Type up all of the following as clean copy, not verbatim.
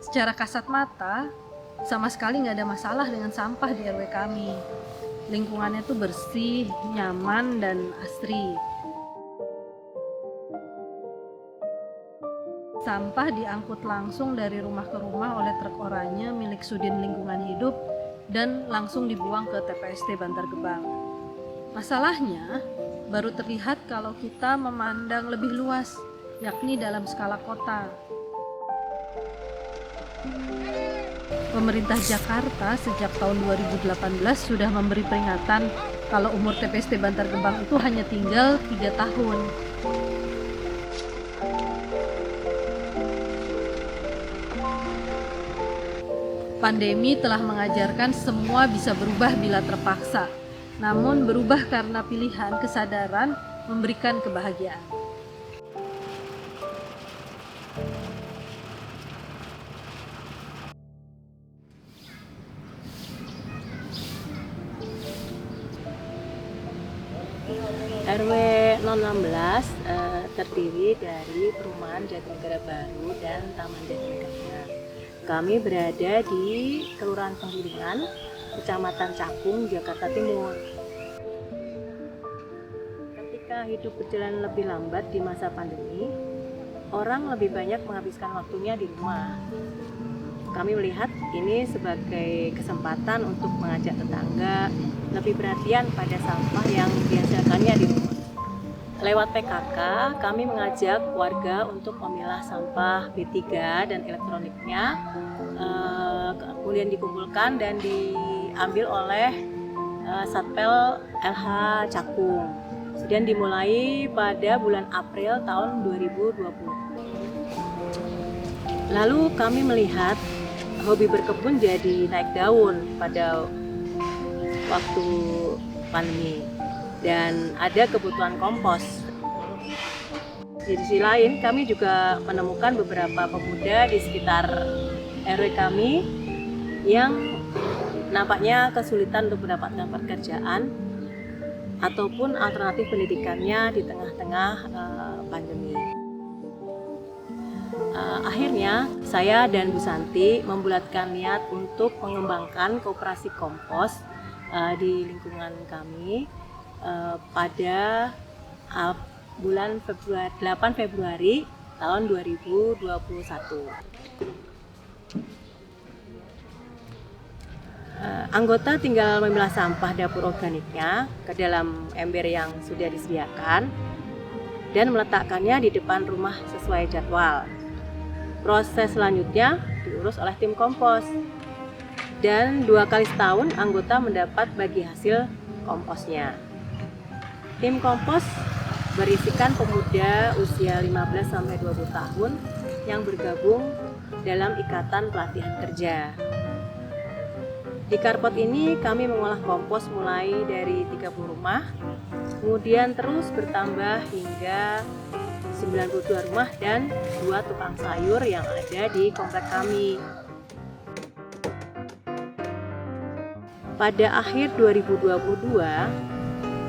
Secara kasat mata, sama sekali nggak ada masalah dengan sampah di RW kami. Lingkungannya tuh bersih, nyaman, dan asri. Sampah diangkut langsung dari rumah ke rumah oleh truk oranye milik Sudin Lingkungan Hidup dan langsung dibuang ke TPST Bantar Gebang. Masalahnya, baru terlihat kalau kita memandang lebih luas, yakni dalam skala kota. Pemerintah Jakarta sejak tahun 2018 sudah memberi peringatan kalau umur TPST Bantar Gebang itu hanya tinggal 3 tahun. Pandemi telah mengajarkan semua bisa berubah bila terpaksa, namun berubah karena pilihan kesadaran memberikan kebahagiaan. RW 016 terdiri dari perumahan Jatinegara Baru dan Taman Jatinegara. Kami berada di Kelurahan Penggilingan, Kecamatan Cakung, Jakarta Timur. Ketika hidup berjalan lebih lambat di masa pandemi, orang lebih banyak menghabiskan waktunya di rumah. Kami melihat ini sebagai kesempatan untuk mengajak tetangga lebih perhatian pada sampah yang dihasilkannya di rumah. Lewat PKK, kami mengajak warga untuk memilah sampah B3 dan elektroniknya, kemudian dikumpulkan dan diambil oleh Satpel LH Cakung. Kemudian dimulai pada bulan April tahun 2020. Lalu kami melihat hobi berkebun jadi naik daun pada waktu pandemi dan ada kebutuhan kompos. Di sisi lain, kami juga menemukan beberapa pemuda di sekitar RW kami yang nampaknya kesulitan untuk mendapatkan pekerjaan ataupun alternatif pendidikannya di tengah-tengah pandemi. Akhirnya, saya dan Bu Santi membulatkan niat untuk mengembangkan koperasi kompos di lingkungan kami pada bulan 8 Februari tahun 2021. Anggota tinggal memilah sampah dapur organiknya ke dalam ember yang sudah disediakan dan meletakkannya di depan rumah sesuai jadwal. Proses selanjutnya diurus oleh tim kompos dan 2 kali setahun anggota mendapat bagi hasil komposnya. Tim kompos berisikan pemuda usia 15-20 tahun yang bergabung dalam ikatan pelatihan kerja. Di Karpot ini kami mengolah kompos mulai dari 30 rumah, kemudian terus bertambah hingga 92 rumah dan 2 tukang sayur yang ada di komplek kami. Pada akhir 2022,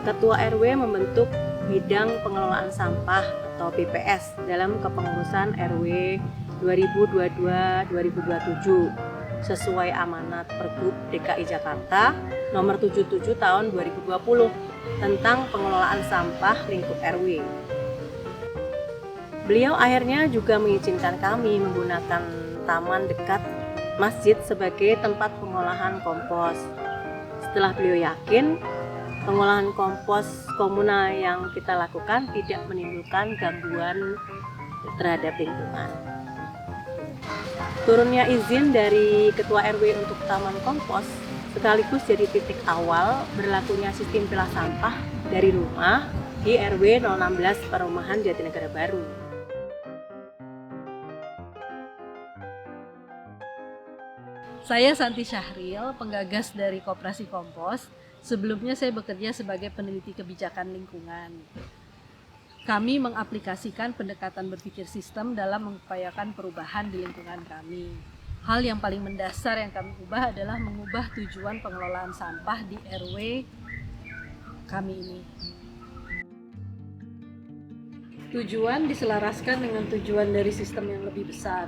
Ketua RW membentuk Bidang Pengelolaan Sampah atau BPS dalam kepengurusan RW 2022-2027 sesuai amanat Pergub DKI Jakarta nomor 77 tahun 2020 tentang pengelolaan sampah lingkup RW. Beliau akhirnya juga mengizinkan kami menggunakan taman dekat masjid sebagai tempat pengolahan kompos. Setelah beliau yakin pengolahan kompos komunal yang kita lakukan tidak menimbulkan gangguan terhadap lingkungan. Turunnya izin dari Ketua RW untuk taman kompos sekaligus jadi titik awal berlakunya sistem pilah sampah dari rumah di RW 016 Perumahan Jatinegara Baru. Saya Santi Syahril, penggagas dari Koperasi Kompos. Sebelumnya saya bekerja sebagai peneliti kebijakan lingkungan. Kami mengaplikasikan pendekatan berpikir sistem dalam mengupayakan perubahan di lingkungan kami. Hal yang paling mendasar yang kami ubah adalah mengubah tujuan pengelolaan sampah di RW kami ini. Tujuan diselaraskan dengan tujuan dari sistem yang lebih besar.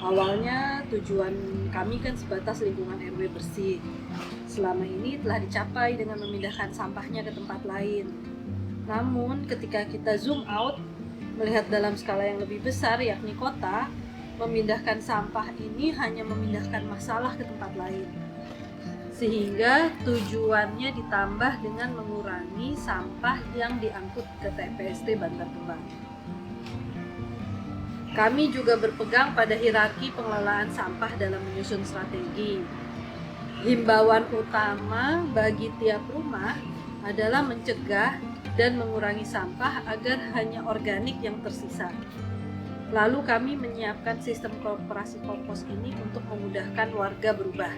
Awalnya tujuan kami kan sebatas lingkungan RW bersih. Selama ini telah dicapai dengan memindahkan sampahnya ke tempat lain. Namun ketika kita zoom out, melihat dalam skala yang lebih besar yakni kota, memindahkan sampah ini hanya memindahkan masalah ke tempat lain. Sehingga tujuannya ditambah dengan mengurangi sampah yang diangkut ke TPST Bantar Gebang. Kami juga berpegang pada hierarki pengelolaan sampah dalam menyusun strategi. Himbauan utama bagi tiap rumah adalah mencegah dan mengurangi sampah agar hanya organik yang tersisa. Lalu kami menyiapkan sistem koperasi kompos ini untuk memudahkan warga berubah.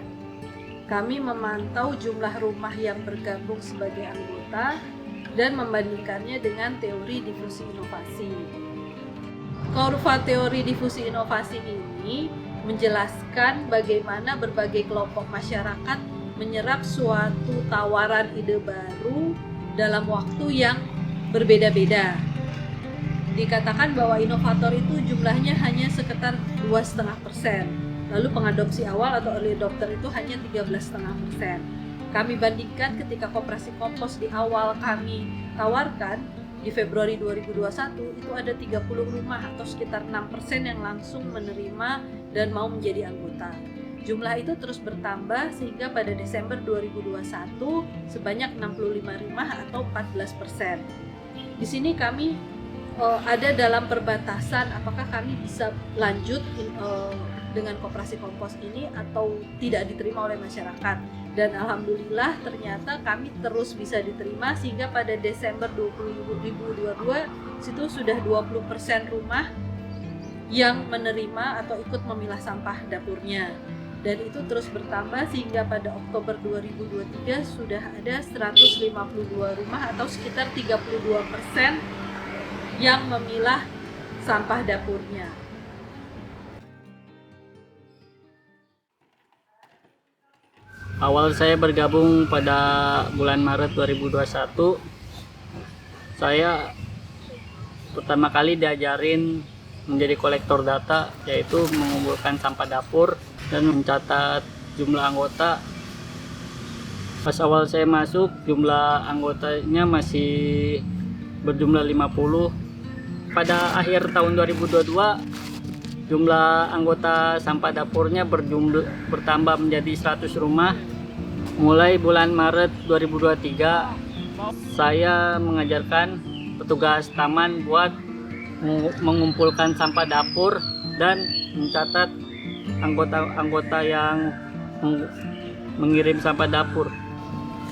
Kami memantau jumlah rumah yang bergabung sebagai anggota dan membandingkannya dengan teori difusi inovasi. Kurva teori difusi inovasi ini menjelaskan bagaimana berbagai kelompok masyarakat menyerap suatu tawaran ide baru dalam waktu yang berbeda-beda. Dikatakan bahwa inovator itu jumlahnya hanya sekitar 2,5%. Lalu pengadopsi awal atau early adopter itu hanya 13,5%. Kami bandingkan ketika koperasi kompos di awal kami tawarkan di Februari 2021 itu ada 30 rumah atau sekitar 6% yang langsung menerima dan mau menjadi anggota. Jumlah itu terus bertambah sehingga pada Desember 2021 sebanyak 65 rumah atau 14%. Di sini kami ada dalam perbatasan apakah kami bisa lanjut dengan koperasi kompos ini atau tidak diterima oleh masyarakat. Dan alhamdulillah ternyata kami terus bisa diterima sehingga pada Desember 2022 situ sudah 20% rumah yang menerima atau ikut memilah sampah dapurnya. Dan itu terus bertambah sehingga pada Oktober 2023 sudah ada 152 rumah atau sekitar 32% yang memilah sampah dapurnya. Awal saya bergabung pada bulan Maret 2021, saya pertama kali diajarin menjadi kolektor data, yaitu mengumpulkan sampah dapur dan mencatat jumlah anggota. Pas awal saya masuk, jumlah anggotanya masih berjumlah 50. Pada akhir tahun 2022, jumlah anggota sampah dapurnya bertambah menjadi 100 rumah. Mulai bulan Maret 2023, saya mengajarkan petugas taman buat mengumpulkan sampah dapur dan mencatat anggota-anggota yang mengirim sampah dapur.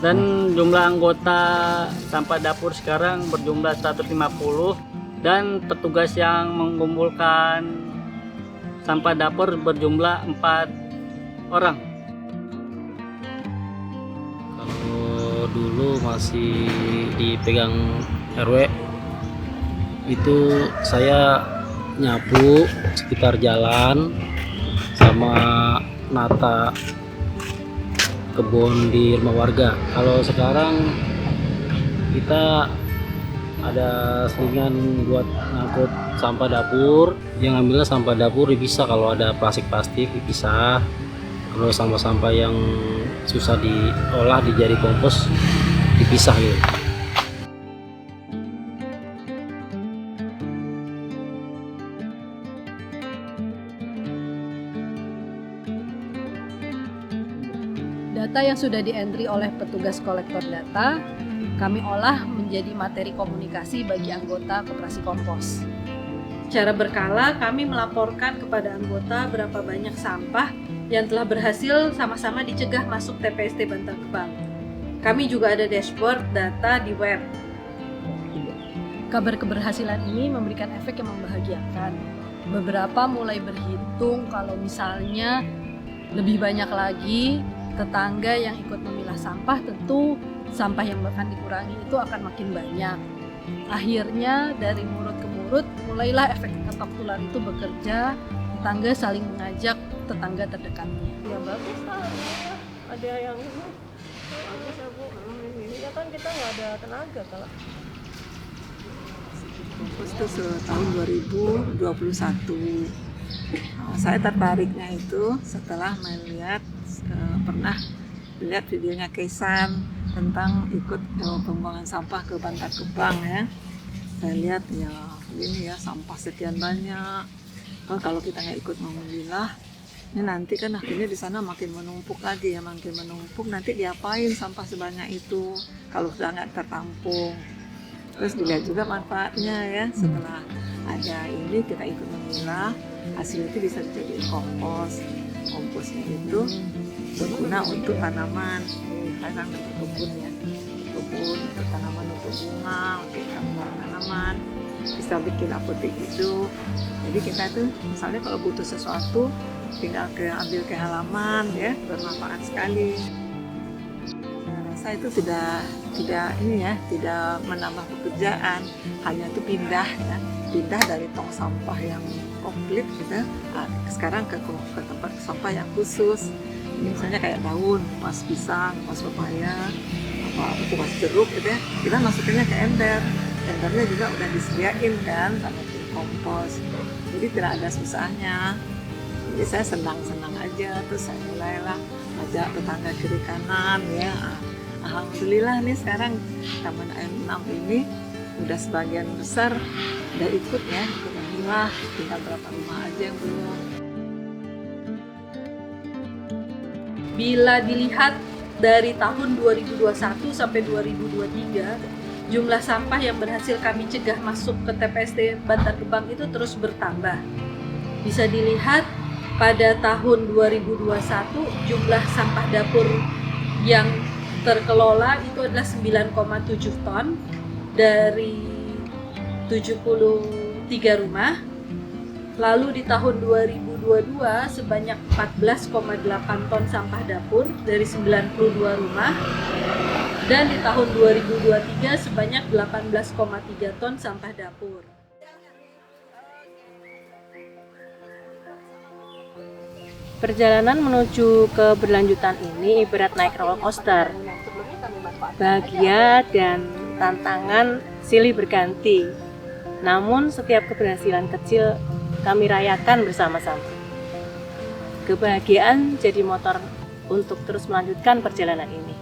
Dan jumlah anggota sampah dapur sekarang berjumlah 150 dan petugas yang mengumpulkan sampah dapur berjumlah 4 orang. Kalau dulu masih dipegang RW, itu saya nyapu sekitar jalan sama nata kebun di rumah warga. Kalau sekarang kita ada selingan buat ngangkut sampah dapur, yang ngambilnya sampah dapur dipisah. Kalau ada plastik dipisah, kalau sampah-sampah yang susah diolah dijadi kompos dipisah gitu. Data yang sudah di-entry oleh petugas kolektor data, kami olah menjadi materi komunikasi bagi anggota koperasi kompos. Secara berkala, kami melaporkan kepada anggota berapa banyak sampah yang telah berhasil sama-sama dicegah masuk TPST Bantar Gebang. Kami juga ada dashboard data di web. Kabar keberhasilan ini memberikan efek yang membahagiakan. Beberapa mulai berhitung kalau misalnya lebih banyak lagi tetangga yang ikut memilah sampah, tentu sampah yang akan dikurangi itu akan makin banyak. Akhirnya dari mulut ke mulut mulailah efek ketok tular itu bekerja, tetangga saling mengajak tetangga terdekatnya. Ya bagus lah, ada yang bagus ya Bu. Ini kan kita nggak ada tenaga kalau Kompos itu tahun 2021. Saya tertariknya itu setelah melihat pernah lihat videonya Keisan tentang ikut pembuangan sampah ke Bantar Gebang ya. Saya lihat ya ini ya sampah sekian banyak. Kalau kita nggak ikut memilah, ini nanti kan akhirnya di sana makin menumpuk lagi ya, makin menumpuk. Nanti diapain sampah sebanyak itu kalau sudah nggak tertampung? Terus dilihat juga manfaatnya ya, setelah ada ini kita ikut memilah, hasil itu bisa jadi kompos. Komposnya itu berguna untuk tanaman, tanam berkebun ya, kebun untuk tanaman, untuk bunga, untuk tanaman, bisa bikin apotek hidup. Jadi kita tuh misalnya kalau butuh sesuatu tinggal ambil ke halaman ya, bermanfaat sekali. Saya rasa itu tidak ini ya, tidak menambah pekerjaan, hanya itu pindah ya, pindah dari tong sampah yang komplit gitu, sekarang ke tempat sampah yang khusus. Misalnya kayak daun, kupas pisang, kupas pepaya, kupas jeruk gitu ya, kita masukinnya ke ember. Embernya juga udah disediain kan sama tim kompos, jadi tidak ada susahnya. Jadi saya senang-senang aja, terus saya mulailah ajak tetangga kiri kanan ya. Alhamdulillah nih sekarang Taman Air 6 ini udah sebagian besar udah ikut ya, ikut memilah, tinggal berapa rumah aja yang belum. Bila dilihat dari tahun 2021 sampai 2023, jumlah sampah yang berhasil kami cegah masuk ke TPST Bantar Gebang itu terus bertambah. Bisa dilihat pada tahun 2021 jumlah sampah dapur yang terkelola itu adalah 9,7 ton dari 73 rumah. Lalu di tahun 2022 sebanyak 14,8 ton sampah dapur dari 92 rumah. Dan di tahun 2023 sebanyak 18,3 ton sampah dapur. Perjalanan menuju keberlanjutan ini ibarat naik roller coaster. Bahagia dan tantangan silih berganti. Namun setiap keberhasilan kecil kami rayakan bersama-sama. Kebahagiaan jadi motor untuk terus melanjutkan perjalanan ini.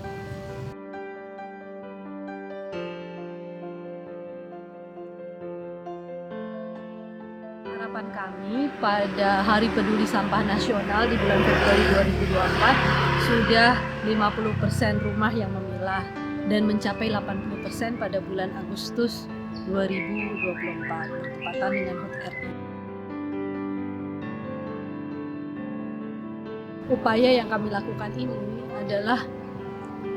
Harapan kami pada Hari Peduli Sampah Nasional di bulan Februari 2024 sudah 50% rumah yang memilah dan mencapai 80% pada bulan Agustus 2024 bertepatan dengan HUT RI. Upaya yang kami lakukan ini adalah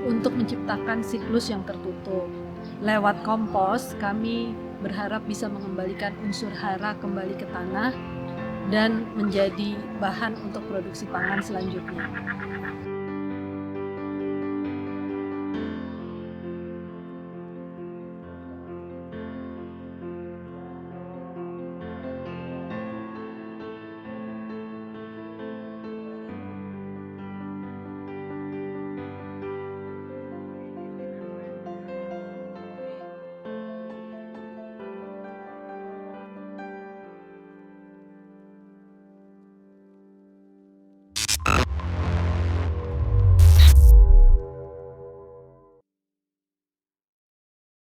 untuk menciptakan siklus yang tertutup. Lewat kompos, kami berharap bisa mengembalikan unsur hara kembali ke tanah dan menjadi bahan untuk produksi pangan selanjutnya.